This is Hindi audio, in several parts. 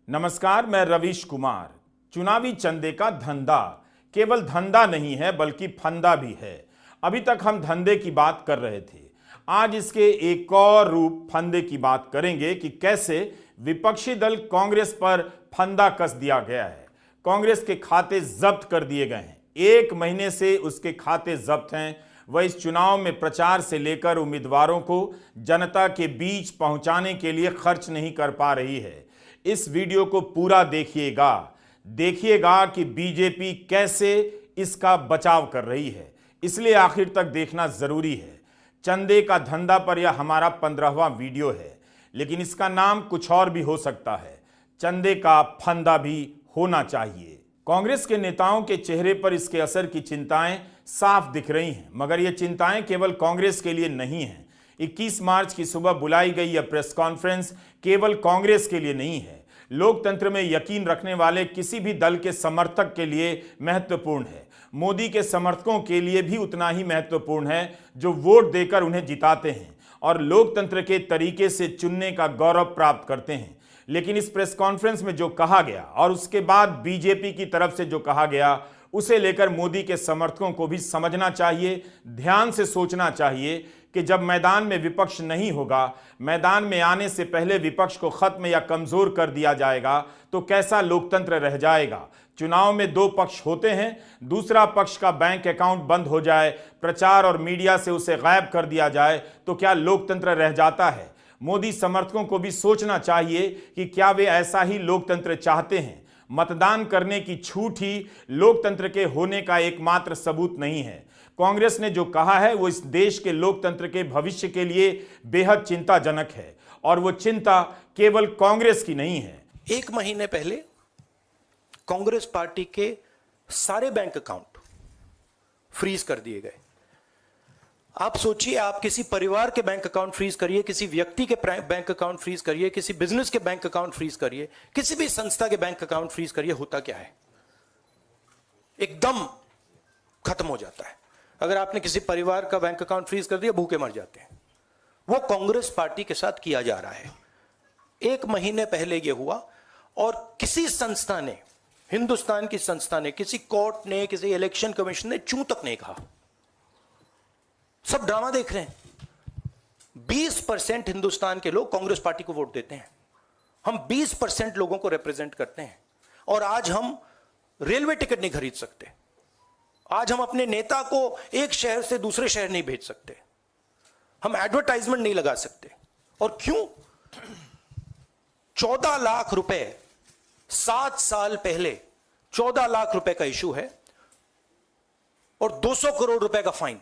नमस्कार, मैं रवीश कुमार। चुनावी चंदे का धंधा केवल धंधा नहीं है बल्कि फंदा भी है। अभी तक हम धंधे की बात कर रहे थे, आज इसके एक और रूप फंदे की बात करेंगे कि कैसे विपक्षी दल कांग्रेस पर फंदा कस दिया गया है। कांग्रेस के खाते जब्त कर दिए गए हैं, 1 महीने से उसके खाते जब्त हैं। वह इस चुनाव में प्रचार से लेकर उम्मीदवारों को जनता के बीच पहुंचाने के लिए खर्च नहीं कर पा रही है। इस वीडियो को पूरा देखिएगा कि बीजेपी कैसे इसका बचाव कर रही है, इसलिए आखिर तक देखना जरूरी है। चंदे का धंधा पर यह हमारा 15वां वीडियो है, लेकिन इसका नाम कुछ और भी हो सकता है। चंदे का फंदा भी होना चाहिए। कांग्रेस के नेताओं के चेहरे पर इसके असर की चिंताएं साफ दिख रही हैं, मगर यह चिंताएं केवल कांग्रेस के लिए नहीं हैं। 21 मार्च की सुबह बुलाई गई यह प्रेस कॉन्फ्रेंस केवल कांग्रेस के लिए नहीं है, लोकतंत्र में यकीन रखने वाले किसी भी दल के समर्थक के लिए महत्वपूर्ण है। मोदी के समर्थकों के लिए भी उतना ही महत्वपूर्ण है, जो वोट देकर उन्हें जिताते हैं और लोकतंत्र के तरीके से चुनने का गौरव प्राप्त करते हैं। लेकिन इस प्रेस कॉन्फ्रेंस में जो कहा गया और उसके बाद बीजेपी की तरफ से जो कहा गया, उसे लेकर मोदी के समर्थकों को भी समझना चाहिए, ध्यान से सोचना चाहिए कि जब मैदान में विपक्ष नहीं होगा, मैदान में आने से पहले विपक्ष को खत्म या कमजोर कर दिया जाएगा, तो कैसा लोकतंत्र रह जाएगा। चुनाव में 2 पक्ष होते हैं, दूसरा पक्ष का बैंक अकाउंट बंद हो जाए, प्रचार और मीडिया से उसे गायब कर दिया जाए, तो क्या लोकतंत्र रह जाता है। मोदी समर्थकों को भी सोचना चाहिए कि क्या वे ऐसा ही लोकतंत्र चाहते हैं। मतदान करने की छूट ही लोकतंत्र के होने का एकमात्र सबूत नहीं है। कांग्रेस ने जो कहा है वो इस देश के लोकतंत्र के भविष्य के लिए बेहद चिंताजनक है, और वो चिंता केवल कांग्रेस की नहीं है। 1 महीने पहले कांग्रेस पार्टी के सारे बैंक अकाउंट फ्रीज कर दिए गए। आप सोचिए, आप किसी परिवार के बैंक अकाउंट फ्रीज करिए, किसी व्यक्ति के बैंक अकाउंट फ्रीज करिए, किसी बिजनेस के बैंक अकाउंट फ्रीज करिए, किसी भी संस्था के बैंक अकाउंट फ्रीज करिए, होता क्या है? एकदम खत्म हो जाता है। अगर आपने किसी परिवार का बैंक अकाउंट फ्रीज कर दिया, भूखे मर जाते हैं। वो कांग्रेस पार्टी के साथ किया जा रहा है। 1 महीने पहले यह हुआ, और किसी संस्था ने, हिंदुस्तान की संस्था ने, किसी कोर्ट ने, किसी इलेक्शन कमीशन ने चूं तक नहीं कहा। सब ड्रामा देख रहे हैं। 20% हिंदुस्तान के लोग कांग्रेस पार्टी को वोट देते हैं। हम 20% लोगों को रिप्रेजेंट करते हैं, और आज हम रेलवे टिकट नहीं खरीद सकते। आज हम अपने नेता को एक शहर से दूसरे शहर नहीं भेज सकते। हम एडवर्टाइजमेंट नहीं लगा सकते। और क्यों? 14 लाख रुपए 7 साल पहले 14 लाख रुपए का इशू है, और 200 करोड़ रुपए का फाइन,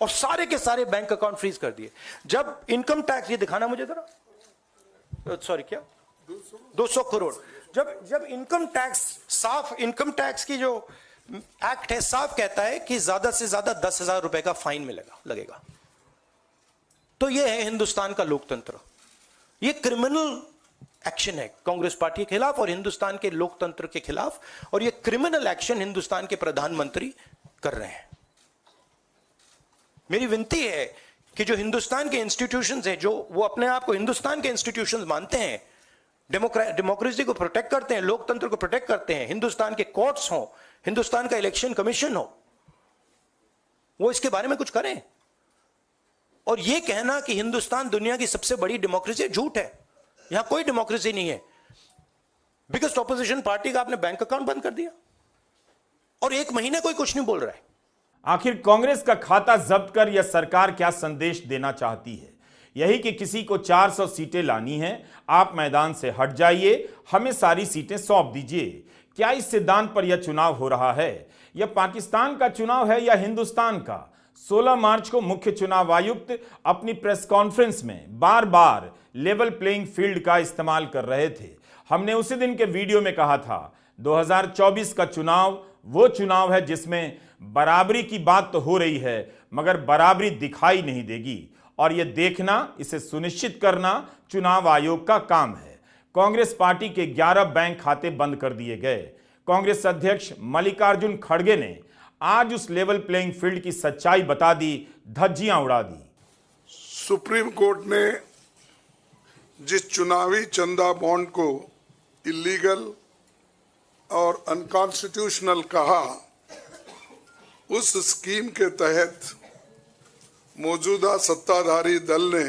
और सारे के सारे बैंक अकाउंट फ्रीज कर दिए। जब इनकम टैक्स, ये दिखाना मुझे जरा, सॉरी, क्या 200 करोड़, जब इनकम टैक्स, साफ इनकम टैक्स की जो एक्ट है, साफ कहता है कि ज्यादा से ज्यादा 10,000 रुपए का फाइन लगेगा। तो यह है हिंदुस्तान का लोकतंत्र। यह क्रिमिनल एक्शन है कांग्रेस पार्टी के खिलाफ और हिंदुस्तान के लोकतंत्र के खिलाफ, और यह क्रिमिनल एक्शन हिंदुस्तान के प्रधानमंत्री कर रहे हैं। मेरी विनती है कि जो हिंदुस्तान के इंस्टीट्यूशंस हैं, जो वो अपने आप को हिंदुस्तान के इंस्टीट्यूशंस मानते हैं, डेमोक्रेसी को प्रोटेक्ट करते हैं, लोकतंत्र को प्रोटेक्ट करते हैं, हिंदुस्तान के कोर्ट्स हो, हिंदुस्तान का इलेक्शन कमीशन हो, वो इसके बारे में कुछ करें। और ये कहना कि हिंदुस्तान दुनिया की सबसे बड़ी डेमोक्रेसी, झूठ है। यहां कोई डेमोक्रेसी नहीं है। बिगेस्ट ऑपोजिशन पार्टी का आपने बैंक अकाउंट बंद कर दिया, और 1 महीने कोई कुछ नहीं बोल रहा है। आखिर कांग्रेस का खाता जब्त कर यह सरकार क्या संदेश देना चाहती है? यही कि किसी को 400 सीटें लानी है, आप मैदान से हट जाइए, हमें सारी सीटें सौंप दीजिए। क्या इस सिद्धांत पर यह चुनाव हो रहा है? यह पाकिस्तान का चुनाव है या हिंदुस्तान का? 16 मार्च को मुख्य चुनाव आयुक्त अपनी प्रेस कॉन्फ्रेंस में बार बार लेवल प्लेइंग फील्ड का इस्तेमाल कर रहे थे। हमने उसी दिन के वीडियो में कहा था, 2024 का चुनाव वो चुनाव है जिसमें बराबरी की बात तो हो रही है, मगर बराबरी दिखाई नहीं देगी, और यह देखना, इसे सुनिश्चित करना चुनाव आयोग का काम है। कांग्रेस पार्टी के 11 बैंक खाते बंद कर दिए गए। कांग्रेस अध्यक्ष मल्लिकार्जुन खड़गे ने आज उस लेवल प्लेइंग फील्ड की सच्चाई बता दी, धज्जियां उड़ा दी। सुप्रीम कोर्ट ने जिस चुनावी चंदा बॉन्ड को इलीगल और अनकॉन्स्टिट्यूशनल कहा, उस स्कीम के तहत मौजूदा सत्ताधारी दल ने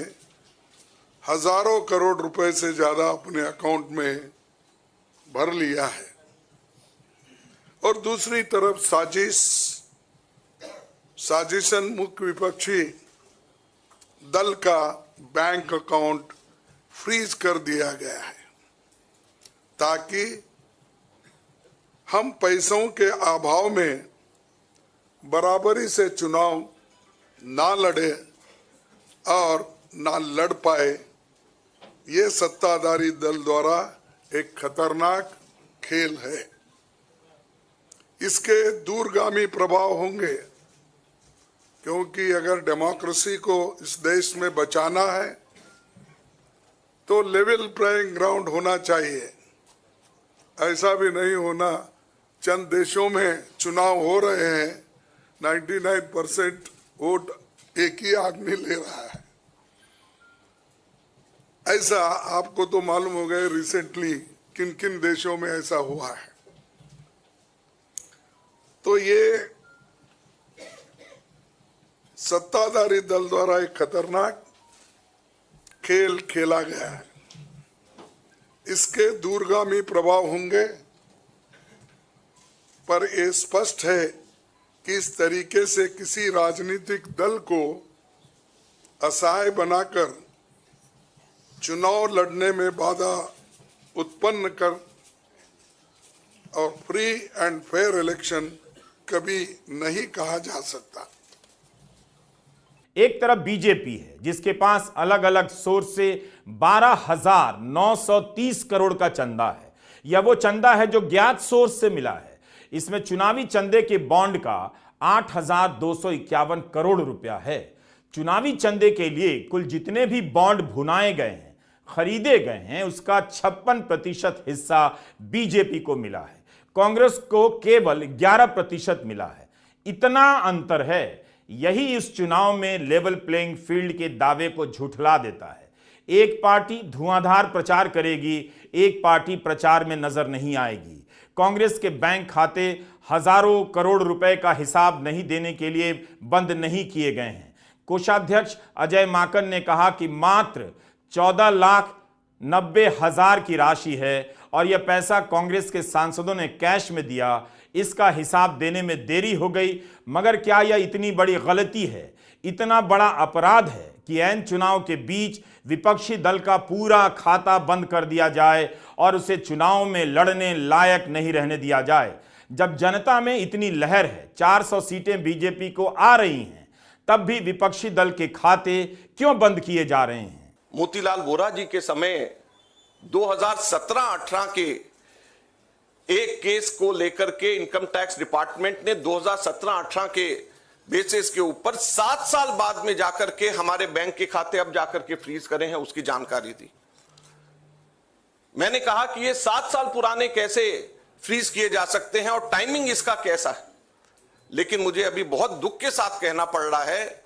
हजारों करोड़ रुपए से ज्यादा अपने अकाउंट में भर लिया है और दूसरी तरफ साजिशन मुख्य विपक्षी दल का बैंक अकाउंट फ्रीज कर दिया गया है ताकि हम पैसों के अभाव में बराबरी से चुनाव ना लड़े और ना लड़ पाए। ये सत्ताधारी दल द्वारा एक खतरनाक खेल है। इसके दूरगामी प्रभाव होंगे क्योंकि अगर डेमोक्रेसी को इस देश में बचाना है तो लेवल प्लेइंग ग्राउंड होना चाहिए। ऐसा भी नहीं होना चंद देशों में चुनाव हो रहे हैं, 99% वोट एक ही आदमी ले रहा है। ऐसा आपको तो मालूम हो गया रिसेंटली किन किन देशों में ऐसा हुआ है। तो ये सत्ताधारी दल द्वारा एक खतरनाक खेल खेला गया है। इसके दूरगामी प्रभाव होंगे, पर यह स्पष्ट है कि इस तरीके से किसी राजनीतिक दल को असहाय बनाकर चुनाव लड़ने में बाधा उत्पन्न कर और फ्री एंड फेयर इलेक्शन कभी नहीं कहा जा सकता। एक तरफ बीजेपी है जिसके पास अलग अलग सोर्स से 12,930 करोड़ का चंदा है। यह वो चंदा है जो ज्ञात सोर्स से मिला है। इसमें चुनावी चंदे के बॉन्ड का 8,251 करोड़ रुपया है। चुनावी चंदे के लिए कुल जितने भी बॉन्ड भुनाए गए हैं, खरीदे गए हैं, उसका 56% हिस्सा बीजेपी को मिला है। कांग्रेस को केवल 11% मिला है। इतना अंतर है, यही इस चुनाव में लेवल प्लेइंग फील्ड के दावे को झुठला देता है। एक पार्टी धुआंधार प्रचार करेगी, एक पार्टी प्रचार में नजर नहीं आएगी। कांग्रेस के बैंक खाते हजारों करोड़ रुपए का हिसाब नहीं देने के लिए बंद नहीं किए गए हैं। कोषाध्यक्ष अजय माकन ने कहा कि मात्र 14,90,000 की राशि है और यह पैसा कांग्रेस के सांसदों ने कैश में दिया। इसका हिसाब देने में देरी हो गई। मगर क्या यह इतनी बड़ी गलती है, इतना बड़ा अपराध है कि ऐन चुनाव के बीच विपक्षी दल का पूरा खाता बंद कर दिया जाए और उसे चुनाव में लड़ने लायक नहीं रहने दिया जाए? जब जनता में इतनी लहर है, 400 सीटें बीजेपी को आ रही हैं, तब भी विपक्षी दल के खाते क्यों बंद किए जा रहे हैं? मोतीलाल वोरा जी के समय 2017-18 के एक केस को लेकर के इनकम टैक्स डिपार्टमेंट ने 2017-18 के बेसिस के ऊपर 7 साल बाद में जाकर के हमारे बैंक के खाते अब जाकर के फ्रीज करे हैं, उसकी जानकारी दी। मैंने कहा कि ये 7 साल पुराने कैसे फ्रीज किए जा सकते हैं और टाइमिंग इसका कैसा है। लेकिन मुझे अभी बहुत दुख के साथ कहना पड़ रहा है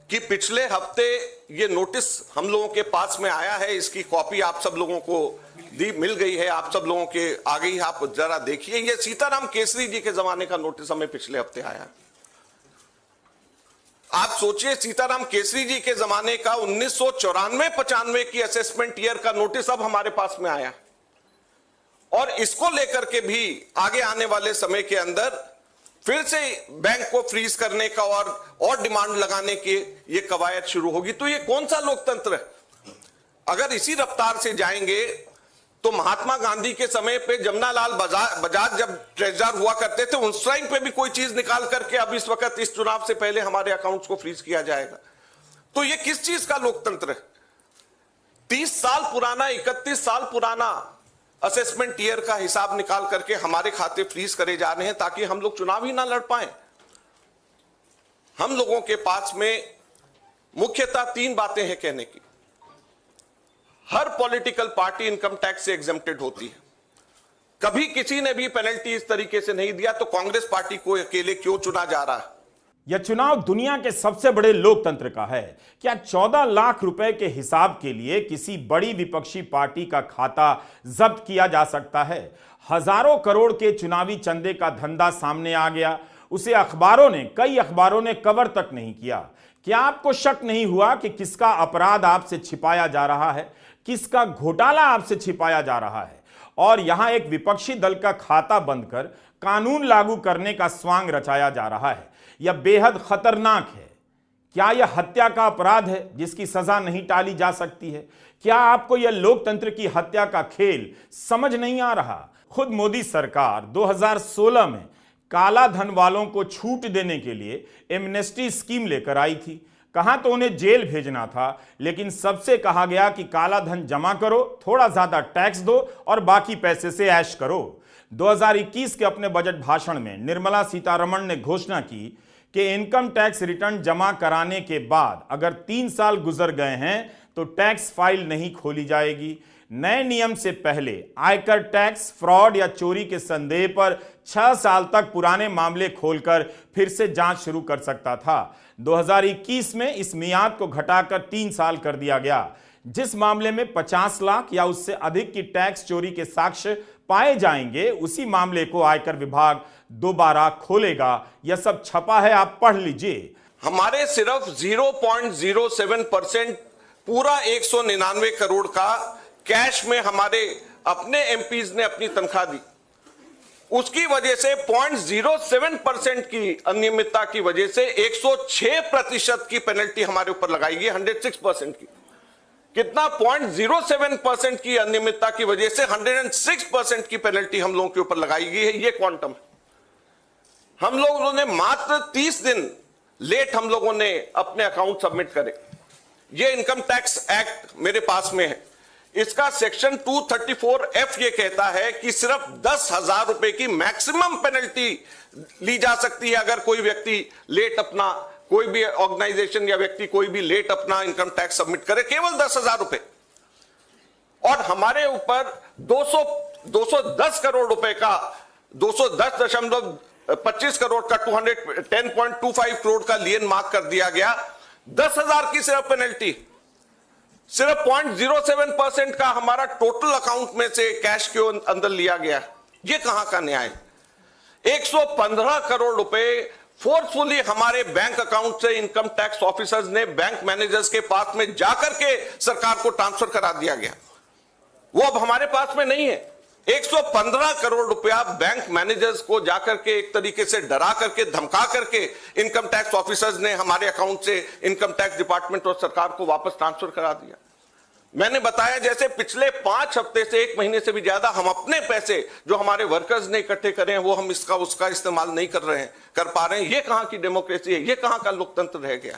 कि पिछले हफ्ते ये नोटिस हम लोगों के पास में आया है। इसकी कॉपी आप सब लोगों को दी मिल गई है, आप सब लोगों के आ गई। आप जरा देखिए, ये सीताराम केसरी जी के जमाने का नोटिस हमें पिछले हफ्ते आया। आप सोचिए, सीताराम केसरी जी के जमाने का 1994-95 की असेसमेंट ईयर का नोटिस अब हमारे पास में आया और इसको लेकर के भी आगे आने वाले समय के अंदर फिर से बैंक को फ्रीज करने का और डिमांड लगाने की ये कवायद शुरू होगी। तो ये कौन सा लोकतंत्र है? अगर इसी रफ्तार से जाएंगे तो महात्मा गांधी के समय पे जमनालाल बजाज जब ट्रेजरर हुआ करते थे, उस टाइम पे भी कोई चीज निकाल करके अब इस वक्त इस चुनाव से पहले हमारे अकाउंट्स को फ्रीज किया जाएगा। तो ये किस चीज का लोकतंत्र है? 30 साल पुराना, 31 साल पुराना असेसमेंट ईयर का हिसाब निकाल करके हमारे खाते फ्रीज करे जा रहे हैं ताकि हम लोग चुनाव ही ना लड़ पाए। हम लोगों के पास में मुख्यतः 3 बातें हैं कहने की। हर पॉलिटिकल पार्टी इनकम टैक्स से एग्जेम्प्टेड होती है। कभी किसी ने भी पेनल्टी इस तरीके से नहीं दिया, तो कांग्रेस पार्टी को अकेले क्यों चुना जा रहा है? यह चुनाव दुनिया के सबसे बड़े लोकतंत्र का है। क्या 14 लाख रुपए के हिसाब के लिए किसी बड़ी विपक्षी पार्टी का खाता जब्त किया जा सकता है? हजारों करोड़ के चुनावी चंदे का धंधा सामने आ गया, उसे कई अखबारों ने कवर तक नहीं किया। क्या आपको शक नहीं हुआ कि किसका अपराध आपसे छिपाया जा रहा है, किसका घोटाला आपसे छिपाया जा रहा है? और यहां एक विपक्षी दल का खाता बंद कर कानून लागू करने का स्वांग रचाया जा रहा है। यह बेहद खतरनाक है। क्या यह हत्या का अपराध है जिसकी सजा नहीं टाली जा सकती है? क्या आपको यह लोकतंत्र की हत्या का खेल समझ नहीं आ रहा? खुद मोदी सरकार 2016 में काला धन वालों को छूट देने के लिए एमनेस्टी स्कीम लेकर आई थी। कहां तो उन्हें जेल भेजना था, लेकिन सबसे कहा गया कि काला धन जमा करो, थोड़ा ज्यादा टैक्स दो और बाकी पैसे से ऐश करो। 2021 के अपने बजट भाषण में निर्मला सीतारमण ने घोषणा की कि इनकम टैक्स रिटर्न जमा कराने के बाद अगर 3 साल गुजर गए हैं तो टैक्स फाइल नहीं खोली जाएगी। नए नियम से पहले आयकर टैक्स फ्रॉड या चोरी के संदेह पर 6 साल तक पुराने मामले खोलकर फिर से जांच शुरू कर सकता था। 2021 में इस मियाद को घटाकर 3 साल कर दिया गया। जिस मामले में 50 लाख या उससे अधिक की टैक्स चोरी के साक्ष्य पाए जाएंगे, उसी मामले को आयकर विभाग दोबारा खोलेगा। यह सब छपा है, आप पढ़ लीजिए। हमारे सिर्फ 0.07% पूरा 199 करोड़ का कैश में हमारे अपने एमपीज ने अपनी तनख्वाह दी। उसकी वजह से 0.07% की अनियमितता की वजह से 106% की पेनल्टी हमारे ऊपर लगाई गई, 106% की। कितना? 0.07% की अनियमितता की वजह से 106% की पेनल्टी हम लोगों के ऊपर लगाई गई है। ये क्वांटम है। हम लोगों ने मात्र 30 दिन लेट हम लोगों ने अपने अकाउंट सबमिट करे। ये इनकम टैक्स एक्ट मेरे पास में है। इसका सेक्शन 234F ये कहता है कि सिर्फ 10,000 रुपए की मैक्सिमम पेनल्टी ली जा सकती है अगर कोई व्यक्ति लेट अपना, कोई भी ऑर्गेनाइजेशन या व्यक्ति कोई भी लेट अपना इनकम टैक्स सबमिट करे, केवल 10,000 रुपए। और हमारे ऊपर 210 करोड़ रुपए का 210.25 करोड़ का 210.25 करोड़ का लियन मार्क कर दिया गया। 10,000 की सिर्फ पेनल्टी, सिर्फ 0.07% का हमारा टोटल अकाउंट में से कैश के अंदर लिया गया। ये कहां का न्याय? 115 करोड़ रुपए फोर्सफुली हमारे बैंक अकाउंट से इनकम टैक्स ऑफिसर्स ने बैंक मैनेजर्स के पास में जाकर के सरकार को ट्रांसफर करा दिया गया। वो अब हमारे पास में नहीं है। 115 करोड़ रुपया बैंक मैनेजर्स को जाकर के एक तरीके से डरा करके, धमका करके इनकम टैक्स ऑफिसर्स ने हमारे अकाउंट से इनकम टैक्स डिपार्टमेंट और सरकार को वापस ट्रांसफर करा दिया। मैंने बताया जैसे पिछले 5 हफ्ते से 1 महीने से भी ज्यादा हम अपने पैसे जो हमारे वर्कर्स ने इकट्ठे करे हैं वो हम इसका उसका इस्तेमाल नहीं कर पा रहे हैं। ये कहां की डेमोक्रेसी है? ये कहां का लोकतंत्र रह गया?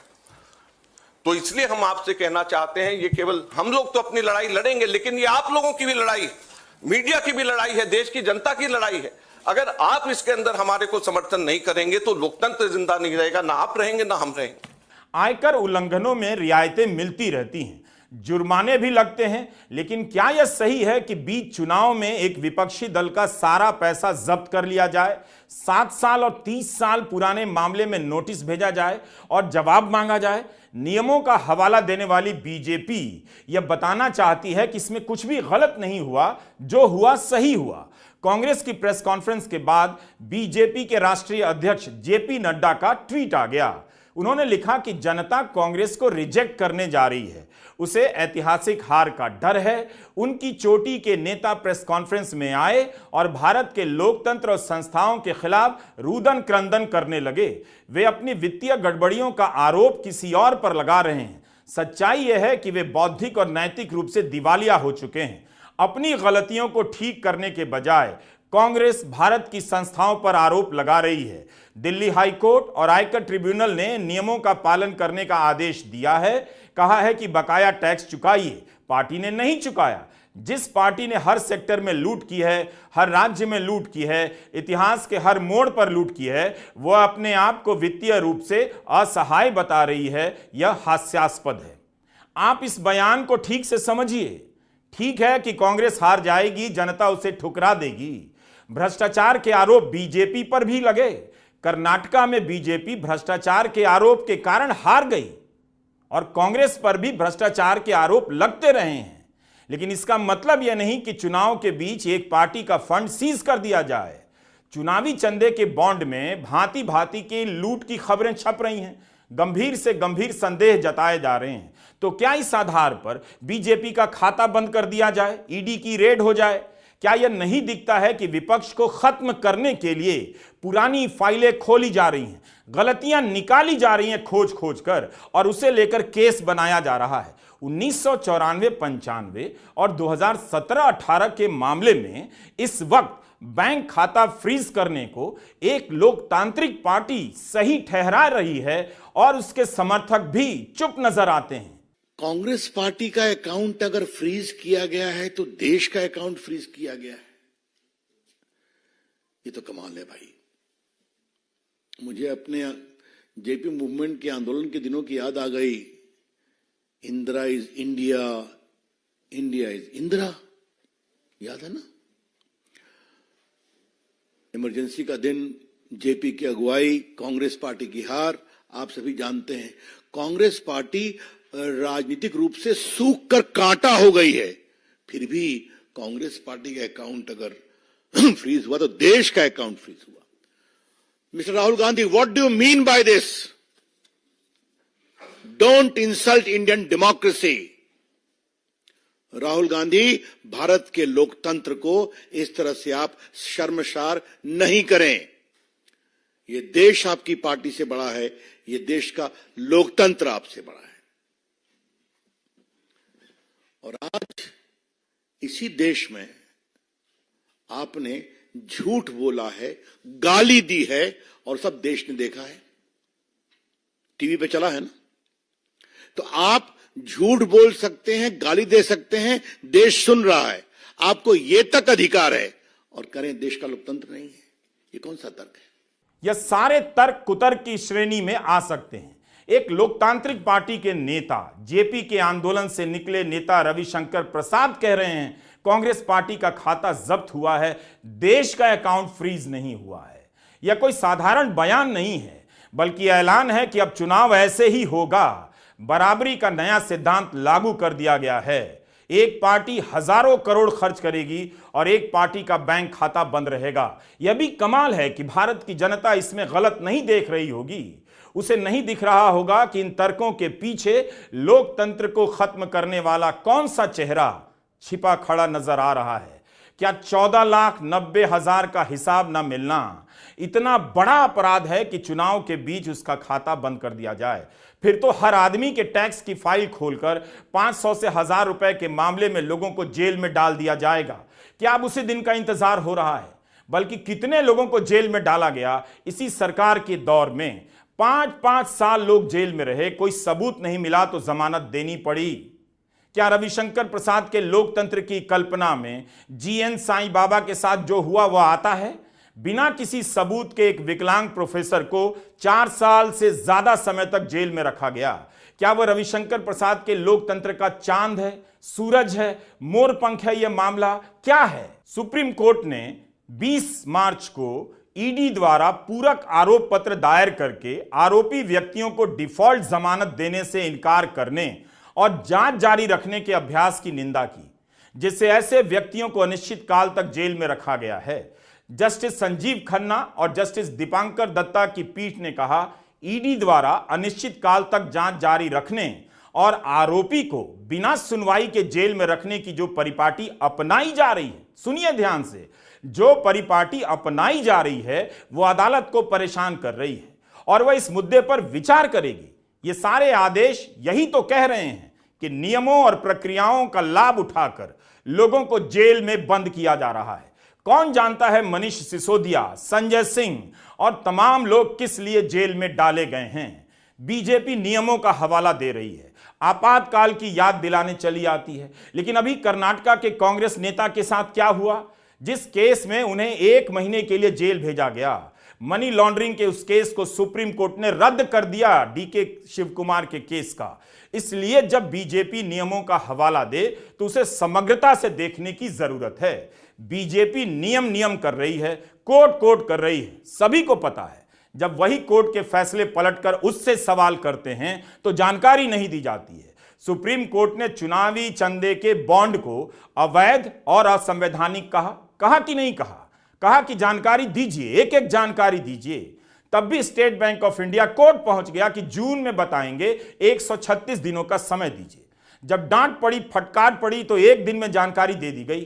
तो इसलिए हम आपसे कहना चाहते हैं, ये केवल हम लोग तो अपनी लड़ाई लड़ेंगे, लेकिन ये आप लोगों की भी लड़ाई, मीडिया की भी लड़ाई है, देश की जनता की लड़ाई है। अगर आप इसके अंदर हमारे को समर्थन नहीं करेंगे तो लोकतंत्र जिंदा नहीं रहेगा। ना आप रहेंगे ना हम रहेंगे। आयकर उल्लंघनों में रियायतें मिलती रहती हैं, जुर्माने भी लगते हैं, लेकिन क्या यह सही है कि बीच चुनाव में एक विपक्षी दल का सारा पैसा जब्त कर लिया जाए, 7 साल और 30 साल पुराने मामले में नोटिस भेजा जाए और जवाब मांगा जाए? नियमों का हवाला देने वाली बीजेपी यह बताना चाहती है कि इसमें कुछ भी गलत नहीं हुआ, जो हुआ सही हुआ। कांग्रेस की प्रेस कॉन्फ्रेंस के बाद बीजेपी के राष्ट्रीय अध्यक्ष जेपी नड्डा का ट्वीट आ गया। उन्होंने लिखा कि जनता कांग्रेस को रिजेक्ट करने जा रही है, उसे ऐतिहासिक हार का डर है। उनकी चोटी के नेता प्रेस कॉन्फ्रेंस में आए और भारत के लोकतंत्र और संस्थाओं के खिलाफ रुदन क्रंदन करने लगे। वे अपनी वित्तीय गड़बड़ियों का आरोप किसी और पर लगा रहे हैं। सच्चाई यह है कि वे बौद्धिक और नैतिक रूप से दिवालिया हो चुके हैं। अपनी गलतियों को ठीक करने के बजाय कांग्रेस भारत की संस्थाओं पर आरोप लगा रही है। दिल्ली हाई कोर्ट और आयकर ट्रिब्यूनल ने नियमों का पालन करने का आदेश दिया है। कहा है कि बकाया टैक्स चुकाइए। पार्टी ने नहीं चुकाया। जिस पार्टी ने हर सेक्टर में लूट की है, हर राज्य में लूट की है, इतिहास के हर मोड़ पर लूट की है, वह अपने आप को वित्तीय रूप से असहाय बता रही है। यह हास्यास्पद है। आप इस बयान को ठीक से समझिए। ठीक है कि कांग्रेस हार जाएगी, जनता उसे ठुकरा देगी। भ्रष्टाचार के आरोप बीजेपी पर भी लगे। कर्नाटका में बीजेपी भ्रष्टाचार के आरोप के कारण हार गई और कांग्रेस पर भी भ्रष्टाचार के आरोप लगते रहे हैं। लेकिन इसका मतलब यह नहीं कि चुनाव के बीच एक पार्टी का फंड सीज कर दिया जाए। चुनावी चंदे के बॉन्ड में भांति भांति के लूट की खबरें छप रही हैं, गंभीर से गंभीर संदेह जताए जा रहे हैं। तो क्या इस आधार पर बीजेपी का खाता बंद कर दिया जाए, ईडी की रेड हो जाए? क्या यह नहीं दिखता है कि विपक्ष को खत्म करने के लिए पुरानी फाइलें खोली जा रही हैं, गलतियां निकाली जा रही हैं खोज खोज कर, और उसे लेकर केस बनाया जा रहा है? 1994-95 और 2017-18 के मामले में इस वक्त बैंक खाता फ्रीज करने को एक लोकतांत्रिक पार्टी सही ठहरा रही है और उसके समर्थक भी चुप नजर आते हैं। कांग्रेस पार्टी का अकाउंट अगर फ्रीज किया गया है तो देश का अकाउंट फ्रीज किया गया है। ये तो कमाल है भाई। मुझे अपने जेपी मूवमेंट के आंदोलन के दिनों की याद आ गई। Indira is India, India is Indira, याद है ना? इमरजेंसी का दिन, जेपी की अगुवाई, कांग्रेस पार्टी की हार, आप सभी जानते हैं। कांग्रेस पार्टी राजनीतिक रूप से सूख कर कांटा हो गई है, फिर भी कांग्रेस पार्टी का अकाउंट अगर फ्रीज हुआ तो देश का अकाउंट फ्रीज हुआ। Mister Rahul Gandhi, what do you mean by this? Don't insult Indian democracy. Rahul Gandhi, Bharat के लोकतंत्र को इस तरह से आप शर्मसार नहीं करें। ये देश आपकी पार्टी से बड़ा है, ये देश का लोकतंत्र आपसे बड़ा है। और आज इसी देश में आपने झूठ बोला है, गाली दी है, और सब देश ने देखा है, टीवी पे चला है ना। तो आप झूठ बोल सकते हैं, गाली दे सकते हैं, देश सुन रहा है, आपको यह तक अधिकार है, और करें, देश का लोकतंत्र नहीं है। ये कौन सा तर्क है? यह सारे तर्क कुतर्क की श्रेणी में आ सकते हैं। एक लोकतांत्रिक पार्टी के नेता, जेपी के आंदोलन से निकले नेता रविशंकर प्रसाद कह रहे हैं कांग्रेस पार्टी का खाता जब्त हुआ है, देश का अकाउंट फ्रीज नहीं हुआ है। यह कोई साधारण बयान नहीं है, बल्कि ऐलान है कि अब चुनाव ऐसे ही होगा। बराबरी का नया सिद्धांत लागू कर दिया गया है। एक पार्टी हजारों करोड़ खर्च करेगी और एक पार्टी का बैंक खाता बंद रहेगा। यह भी कमाल है कि भारत की जनता इसमें गलत नहीं देख रही होगी। उसे नहीं दिख रहा होगा कि इन तर्कों के पीछे लोकतंत्र को खत्म करने वाला कौन सा चेहरा छिपा खड़ा नजर आ रहा है। क्या 14,90,000 का हिसाब ना मिलना इतना बड़ा अपराध है कि चुनाव के बीच उसका खाता बंद कर दिया जाए? फिर तो हर आदमी के टैक्स की फाइल खोलकर 500 से 1000 रुपए के मामले में लोगों को जेल में डाल दिया जाएगा। क्या अब उसी दिन का इंतजार हो रहा है? बल्कि कितने लोगों को जेल में डाला गया इसी सरकार के दौर में। 5-5 साल लोग जेल में रहे, कोई सबूत नहीं मिला तो जमानत देनी पड़ी। क्या रविशंकर प्रसाद के लोकतंत्र की कल्पना में जीएन साईं बाबा के साथ जो हुआ वह आता है? बिना किसी सबूत के एक विकलांग प्रोफेसर को 4 साल से ज्यादा समय तक जेल में रखा गया। क्या वह रविशंकर प्रसाद के लोकतंत्र का चांद है, सूरज है, मोरपंख है? यह मामला क्या है? सुप्रीम कोर्ट ने 20 मार्च को ईडी द्वारा पूरक आरोप पत्र दायर करके आरोपी व्यक्तियों को डिफॉल्ट जमानत देने से इनकार करने और जांच जारी रखने के अभ्यास की निंदा की, जिससे ऐसे व्यक्तियों को अनिश्चित काल तक जेल में रखा गया है। जस्टिस संजीव खन्ना और जस्टिस दीपांकर दत्ता की पीठ ने कहा, ईडी द्वारा अनिश्चित काल तक जांच जारी रखने और आरोपी को बिना सुनवाई के जेल में रखने की जो परिपाटी अपनाई जा रही है, सुनिए ध्यान से, जो परिपाटी अपनाई जा रही है वो अदालत को परेशान कर रही है और वह इस मुद्दे पर विचार करेगी। ये सारे आदेश यही तो कह रहे हैं कि नियमों और प्रक्रियाओं का लाभ उठाकर लोगों को जेल में बंद किया जा रहा है। कौन जानता है मनीष सिसोदिया, संजय सिंह और तमाम लोग किस लिए जेल में डाले गए हैं। बीजेपी नियमों का हवाला दे रही है, आपातकाल की याद दिलाने चली आती है। लेकिन अभी कर्नाटका के कांग्रेस नेता के साथ क्या हुआ, जिस केस में उन्हें 1 महीने के लिए जेल भेजा गया। मनी लॉन्ड्रिंग के उस केस को सुप्रीम कोर्ट ने रद्द कर दिया, डीके शिवकुमार के केस का। इसलिए जब बीजेपी नियमों का हवाला दे तो उसे समग्रता से देखने की जरूरत है। बीजेपी नियम कर रही है, कोर्ट कर रही है, सभी को पता है। जब वही कोर्ट के फैसले पलटकर उससे सवाल करते हैं तो जानकारी नहीं दी जाती है। सुप्रीम कोर्ट ने चुनावी चंदे के बॉन्ड को अवैध और असंवैधानिक कहा कि नहीं कहा कि जानकारी दीजिए, एक एक जानकारी दीजिए। तब भी state bank of India court पहुंच गया कि जून में बताएंगे, 136 दिनों का समय दीजिए। जब डांट पड़ी, फटकार पड़ी तो एक दिन में जानकारी दे दी गई।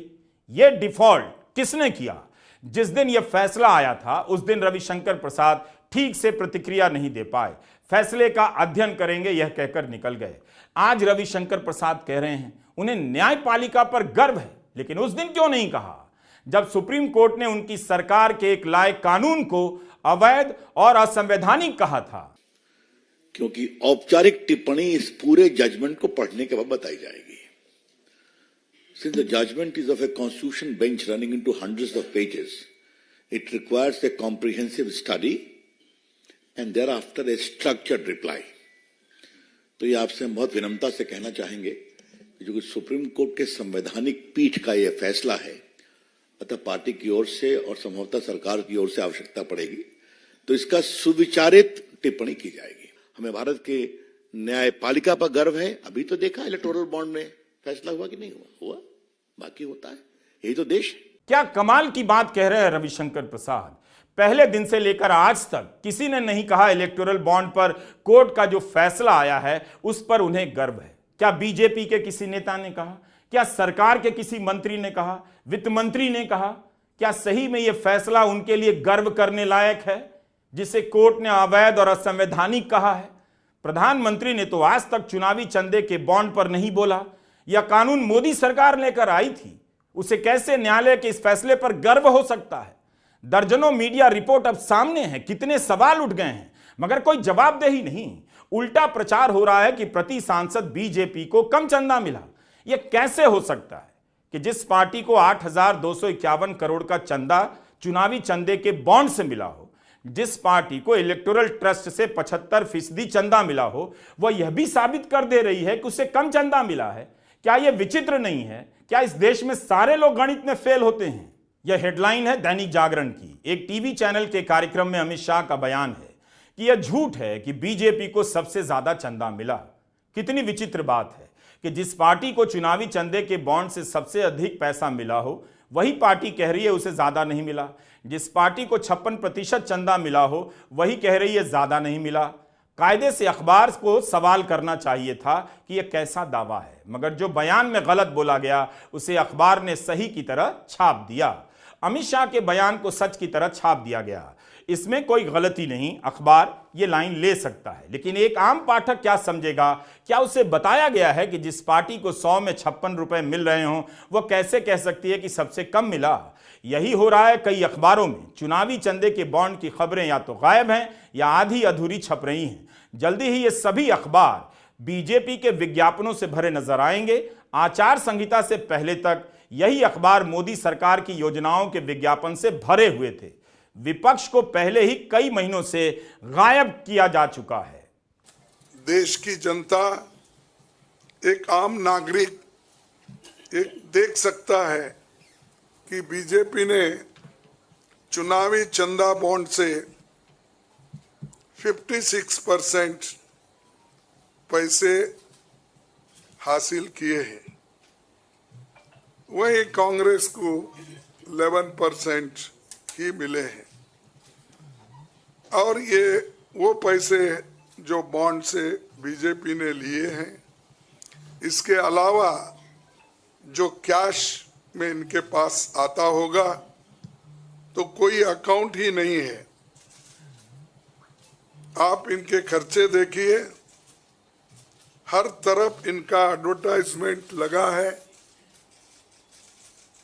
यह डिफॉल्ट किसने किया? जिस दिन यह फैसला आया था उस दिन रविशंकर प्रसाद ठीक से प्रतिक्रिया नहीं दे पाए। फैसले का अध्ययन करेंगे यह कहकर निकल गए। आज रविशंकर प्रसाद कह रहे हैं उन्हें न्यायपालिका पर गर्व है, लेकिन उस दिन क्यों नहीं कहा जब सुप्रीम कोर्ट ने उनकी सरकार के एक लाए कानून को अवैध और असंवैधानिक कहा था? क्योंकि औपचारिक टिप्पणी इस पूरे जजमेंट को पढ़ने के बाद बताई जाएगी। Since the judgment is of a constitution bench running into hundreds of pages, it requires a comprehensive study and thereafter a structured reply. तो ये आपसे हम बहुत विनम्रता से कहना चाहेंगे कि जो सुप्रीम कोर्ट के संवैधानिक पीठ का यह फैसला है, अतः पार्टी की ओर से और संभवतः सरकार की ओर से आवश्यकता पड़ेगी तो इसका सुविचारित टिप्पणी की जाएगी। हमें भारत के न्यायपालिका पर गर्व है। अभी तो देखा इलेक्टोरल बॉन्ड में फैसला हुआ कि नहीं हुआ, बाकी होता है, यही तो देश है। क्या कमाल की बात कह रहे हैं रविशंकर प्रसाद। पहले दिन से लेकर आज तक किसी ने नहीं कहा इलेक्टोरल बॉन्ड पर कोर्ट का जो फैसला आया है उस पर उन्हें गर्व है। क्या बीजेपी के किसी नेता ने कहा? क्या सरकार के किसी मंत्री ने कहा? वित्त मंत्री ने कहा? क्या सही में यह फैसला उनके लिए गर्व करने लायक है जिसे कोर्ट ने अवैध और असंवैधानिक कहा है? प्रधानमंत्री ने तो आज तक चुनावी चंदे के बॉन्ड पर नहीं बोला। यह कानून मोदी सरकार लेकर आई थी, उसे कैसे न्यायालय के इस फैसले पर गर्व हो सकता है? दर्जनों मीडिया रिपोर्ट अब सामने है, कितने सवाल उठ गए हैं, मगर कोई जवाबदेही नहीं। उल्टा प्रचार हो रहा है कि प्रति सांसद बीजेपी को कम चंदा मिला। यह कैसे हो सकता है कि जिस पार्टी को 8,251 करोड़ का चंदा चुनावी चंदे के बॉन्ड से मिला हो, जिस पार्टी को इलेक्टोरल ट्रस्ट से 75% चंदा मिला हो, वह यह भी साबित कर दे रही है कि उसे कम चंदा मिला है? क्या यह विचित्र नहीं है? क्या इस देश में सारे लोग गणित में फेल होते हैं? यह हेडलाइन है दैनिक जागरण की। एक टीवी चैनल के कार्यक्रम में अमित शाह का बयान है कि यह झूठ है कि बीजेपी को सबसे ज्यादा चंदा मिला। कितनी विचित्र बात है कि जिस पार्टी को चुनावी चंदे के बॉन्ड से सबसे अधिक पैसा मिला हो, वही पार्टी कह रही है उसे ज्यादा नहीं मिला। जिस पार्टी को 56% चंदा मिला हो, वही कह रही है ज्यादा नहीं मिला। कायदे से अखबार को सवाल करना चाहिए था कि यह कैसा दावा है, मगर जो बयान में गलत बोला गया उसे अखबार ने सही की तरह छाप दिया। अमित शाह के बयान को सच की तरह छाप दिया गया, इसमें कोई गलती नहीं। अखबार ये लाइन ले सकता है, लेकिन एक आम पाठक क्या समझेगा? क्या उसे बताया गया है कि जिस पार्टी को 100 में 56 रुपए मिल रहे हों, वह कैसे कह सकती है कि सबसे कम मिला? यही हो रहा है कई अखबारों में। चुनावी चंदे के बॉन्ड की खबरें या तो गायब हैं या आधी अधूरी छप रही हैं। जल्दी ही ये सभी अखबार बीजेपी के विज्ञापनों से भरे नजर आएंगे। आचार संहिता से पहले तक यही अखबार मोदी सरकार की योजनाओं के विज्ञापन से भरे हुए थे। विपक्ष को पहले ही कई महीनों से गायब किया जा चुका है। देश की जनता, एक आम नागरिक एक देख सकता है कि बीजेपी ने चुनावी चंदा बॉन्ड से 56% पैसे हासिल किए हैं, वहीं कांग्रेस को 11% ही मिले हैं। और ये वो पैसे जो बॉन्ड से बीजेपी ने लिए हैं, इसके अलावा जो कैश में इनके पास आता होगा तो कोई अकाउंट ही नहीं है। आप इनके खर्चे देखिए, हर तरफ इनका एडवर्टाइजमेंट लगा है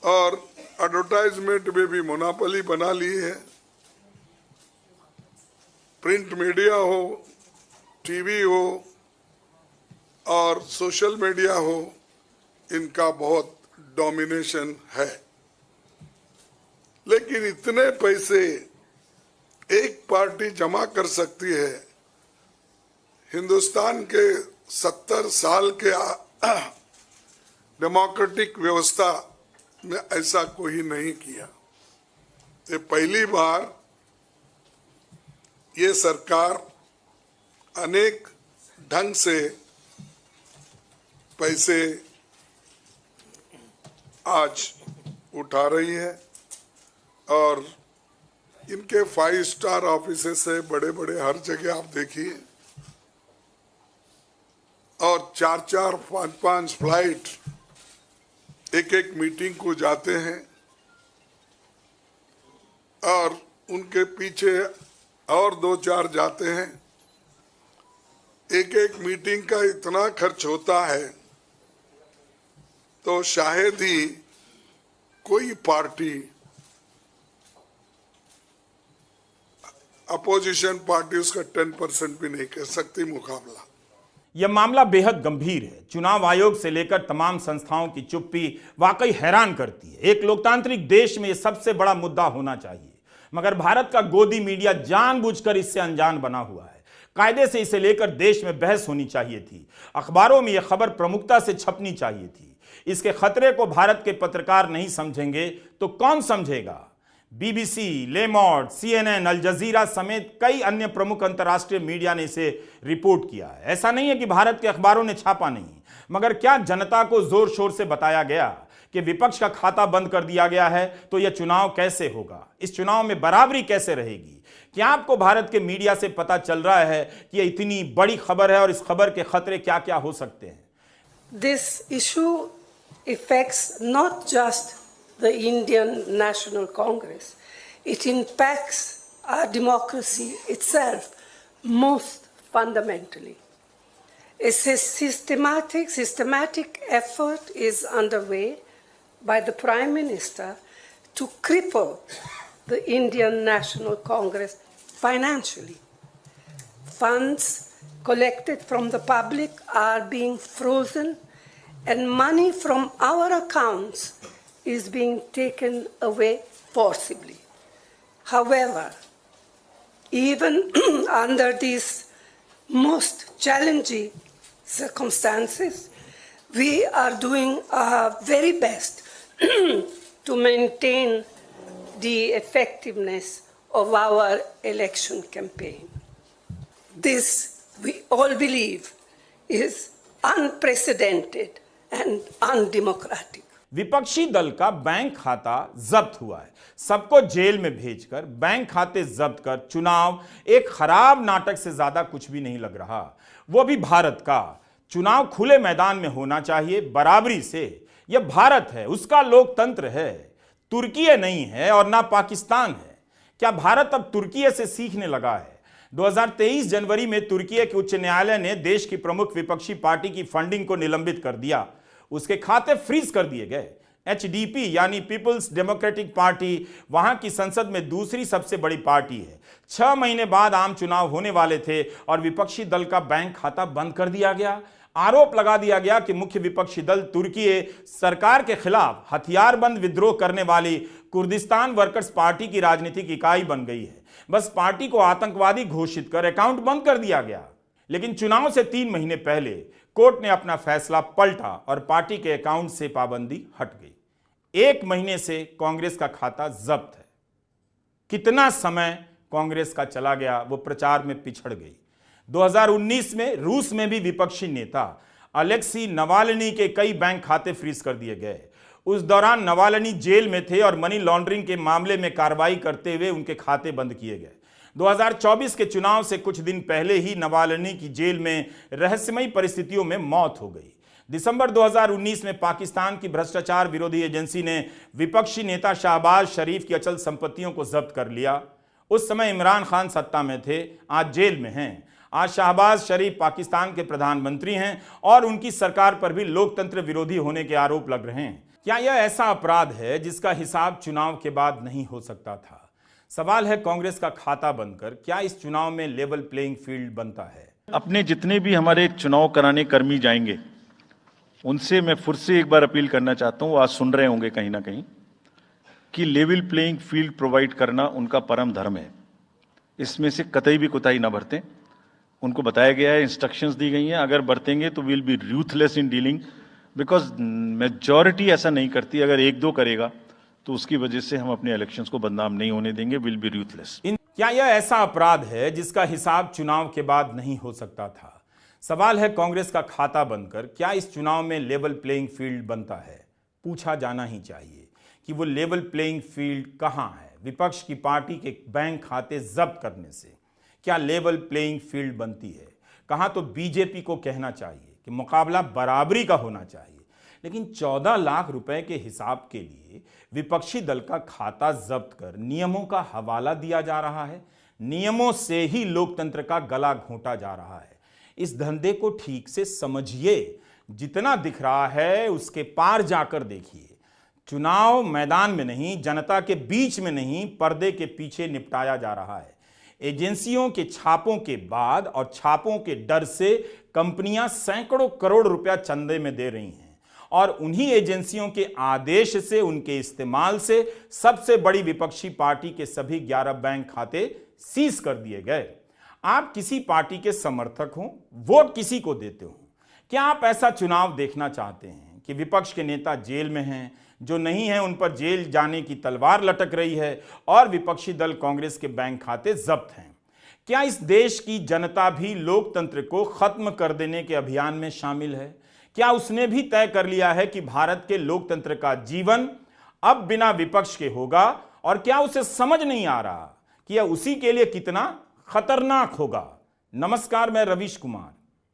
और एडवर्टाइजमेंट में भी मोनोपोली बना ली है। प्रिंट मीडिया हो, टीवी हो और सोशल मीडिया हो, इनका बहुत डोमिनेशन है। लेकिन इतने पैसे एक पार्टी जमा कर सकती है, हिंदुस्तान के 70 साल के डेमोक्रेटिक व्यवस्था में ऐसा कोई नहीं किया। ये पहली बार ये सरकार अनेक ढंग से पैसे आज उठा रही है और इनके 5 स्टार ऑफिसेस से बड़े बड़े हर जगह आप देखिए और 4-4, 5-5 फ्लाइट एक मीटिंग को जाते हैं और उनके पीछे और 2-4 जाते हैं। एक मीटिंग का इतना खर्च होता है तो शायद ही कोई पार्टी, अपोजिशन पार्टी उसका 10% भी नहीं कर सकती मुकाबला। यह मामला बेहद गंभीर है। चुनाव आयोग से लेकर तमाम संस्थाओं की चुप्पी वाकई हैरान करती है। एक लोकतांत्रिक देश में यह सबसे बड़ा मुद्दा होना चाहिए, मगर भारत का गोदी मीडिया जानबूझकर इससे अनजान बना हुआ है। कायदे से इसे लेकर देश में बहस होनी चाहिए थी, अखबारों में यह खबर प्रमुखता से छपनी चाहिए थी। इसके खतरे को भारत के पत्रकार नहीं समझेंगे तो कौन समझेगा? बीबीसी, लेमॉर्ड, CNN, अल जजीरा समेत कई अन्य प्रमुख अंतर्राष्ट्रीय मीडिया ने इसे रिपोर्ट किया है। ऐसा नहीं है कि भारत के अखबारों ने छापा नहीं, मगर क्या जनता को जोर शोर से बताया गया कि विपक्ष का खाता बंद कर दिया गया है तो यह चुनाव कैसे होगा, इस चुनाव में बराबरी कैसे रहेगी? क्या आपको भारत के मीडिया से पता चल रहा है कि यह इतनी बड़ी खबर है और इस खबर के खतरे क्या क्या हो सकते हैं? This issue affects not just the Indian National Congress. It impacts our democracy itself most fundamentally. A systematic effort is underway by the Prime Minister to cripple the Indian National Congress financially. Funds collected from the public are being frozen and money from our accounts is being taken away forcibly. However, even under these most challenging circumstances, we are doing our very best to maintain the effectiveness of our election campaign. This, we all believe, is unprecedented and undemocratic. विपक्षी दल का बैंक खाता जब्त हुआ है। सबको जेल में भेजकर बैंक खाते जब्त कर चुनाव एक खराब नाटक से ज्यादा कुछ भी नहीं लग रहा। वो भी भारत का चुनाव खुले मैदान में होना चाहिए, बराबरी से। यह भारत है, उसका लोकतंत्र है, तुर्की नहीं है और ना पाकिस्तान है। क्या भारत अब तुर्की से सीखने लगा है? 2023 जनवरी में तुर्की के उच्च न्यायालय ने देश की प्रमुख विपक्षी पार्टी की फंडिंग को निलंबित कर दिया, उसके खाते फ्रीज कर दिए गए। HDP यानी पीपल्स डेमोक्रेटिक पार्टी वहां की संसद में दूसरी सबसे बड़ी पार्टी है। 6 महीने बाद आम चुनाव होने वाले थे और विपक्षी दल का बैंक खाता बंद कर दिया गया। आरोप लगा दिया गया कि मुख्य विपक्षी दल तुर्की सरकार के खिलाफ हथियारबंद विद्रोह करने वाली कुर्दिस्तान वर्कर्स पार्टी की राजनीतिक इकाई बन गई है। बस पार्टी को आतंकवादी घोषित कर अकाउंट बंद कर दिया गया। लेकिन चुनाव से 3 महीने पहले कोर्ट ने अपना फैसला पलटा और पार्टी के अकाउंट से पाबंदी हट गई। 1 महीने से कांग्रेस का खाता जब्त है। कितना समय कांग्रेस का चला गया, वो प्रचार में पिछड़ गई। 2019 में रूस में भी विपक्षी नेता अलेक्सी नवाल्नी के कई बैंक खाते फ्रीज कर दिए गए। उस दौरान नवाल्नी जेल में थे और मनी लॉन्ड्रिंग के मामले में कार्रवाई करते हुए उनके खाते बंद किए गए। 2024 के चुनाव से कुछ दिन पहले ही नवाल्नी की जेल में रहस्यमयी परिस्थितियों में मौत हो गई। दिसंबर 2019 में पाकिस्तान की भ्रष्टाचार विरोधी एजेंसी ने विपक्षी नेता शाहबाज शरीफ की अचल संपत्तियों को जब्त कर लिया। उस समय इमरान खान सत्ता में थे, आज जेल में हैं। आज शाहबाज शरीफ पाकिस्तान के प्रधानमंत्री हैं और उनकी सरकार पर भी लोकतंत्र विरोधी होने के आरोप लग रहे हैं। क्या यह ऐसा अपराध है जिसका हिसाब चुनाव के बाद नहीं हो सकता था? सवाल है, कांग्रेस का खाता बनकर क्या इस चुनाव में लेवल प्लेइंग फील्ड बनता है? अपने जितने भी हमारे चुनाव कराने कर्मी जाएंगे उनसे मैं फिर से एक बार अपील करना चाहता हूं, आज सुन रहे होंगे कहीं ना कहीं, कि लेवल प्लेइंग फील्ड प्रोवाइड करना उनका परम धर्म है। इसमें से कतई भी कोताही ना बरतें। उनको बताया गया है, इंस्ट्रक्शंस दी गई हैं, अगर बरतेंगे तो will be ruthless in dealing, because majority ऐसा नहीं करती। अगर 1-2 करेगा तो उसकी वजह से हम अपने इलेक्शंस को बदनाम नहीं होने देंगे। Will be ruthless. क्या यह ऐसा अपराध है जिसका हिसाब चुनाव के बाद नहीं हो सकता था? सवाल है कांग्रेस का खाता बनकर क्या इस चुनाव में लेवल प्लेइंग फील्ड बनता है? पूछा जाना ही चाहिए कि वो लेवल प्लेइंग फील्ड कहां है। विपक्ष की पार्टी के बैंक खाते जब्त करने से क्या लेवल प्लेइंग फील्ड बनती है? कहां तो बीजेपी को कहना चाहिए कि मुकाबला बराबरी का होना चाहिए, लेकिन 14 लाख रुपए के हिसाब के लिए विपक्षी दल का खाता जब्त कर नियमों का हवाला दिया जा रहा है। नियमों से ही लोकतंत्र का गला घोंटा जा रहा है। इस धंधे को ठीक से समझिए। जितना दिख रहा है उसके पार जाकर देखिए। चुनाव मैदान में नहीं, जनता के बीच में नहीं, पर्दे के पीछे निपटाया जा रहा है। एजेंसियों के छापों के बाद और छापों के डर से कंपनियां सैकड़ों करोड़ रुपया चंदे में दे रही हैं और उन्हीं एजेंसियों के आदेश से, उनके इस्तेमाल से सबसे बड़ी विपक्षी पार्टी के सभी 11 बैंक खाते सीज कर दिए गए। आप किसी पार्टी के समर्थक हों, वोट किसी को देते हो, क्या आप ऐसा चुनाव देखना चाहते हैं कि विपक्ष के नेता जेल में हैं, जो नहीं है उन पर जेल जाने की तलवार लटक रही है और विपक्षी दल कांग्रेस के बैंक खाते जब्त हैं? क्या इस देश की जनता भी लोकतंत्र को खत्म कर देने के अभियान में शामिल है? क्या उसने भी तय कर लिया है कि भारत के लोकतंत्र का जीवन अब बिना विपक्ष के होगा? और क्या उसे समझ नहीं आ रहा कि यह उसी के लिए कितना खतरनाक होगा? नमस्कार, मैं रवीश कुमार।